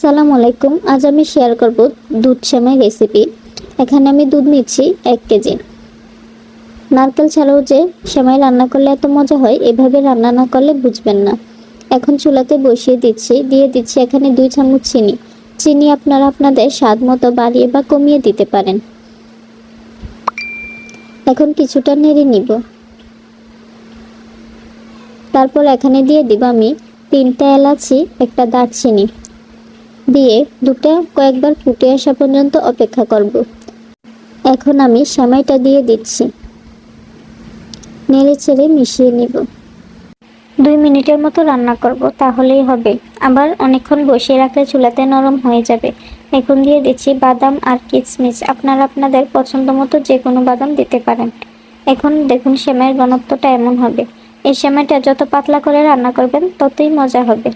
আসসালামু আলাইকুম। আজ আমি শেয়ার করব দুধ সেমাই রেসিপি। এখানে আমি দুধ নিচ্ছি 1 কেজি। নারকেল ছাড়াও যে সেমাই রান্না করলে এত মজা হয়, এভাবে রান্না না করলে বুঝবেন না। এখন চুলাতে বসিয়ে দিয়ে দিচ্ছি এখানে 2 চামচ চিনি। চিনি আপনারা আপনাদের স্বাদ মতো বাড়িয়ে বা কমিয়ে দিতে পারেন। এখন কিছুটা নেড়ে নিব। তারপর এখানে দিয়ে দিব আমি 3টা এলাচি, একটা দারচিনি দিয়ে দুটো কয়েকবার ফুটে আসা পর্যন্ত অপেক্ষা করব। এখন আমি সেমাইটা দিয়ে দিচ্ছি, নেড়ে চেড়ে মিশিয়ে নিব। 2 মিনিটের মতো রান্না করব, তাহলেই হবে। আবার অনেকক্ষণ বসিয়ে রাখলে চুলাতে নরম হয়ে যাবে। এখন দিয়ে দিচ্ছি বাদাম আর কিশমিশ। আপনারা আপনাদের পছন্দ মতো যে কোনো বাদাম দিতে পারেন। এখন দেখুন সেমাইয়ের ঘনত্বটা এমন হবে। এই সেমাইটা যত পাতলা করে রান্না করবেন ততই মজা হবে।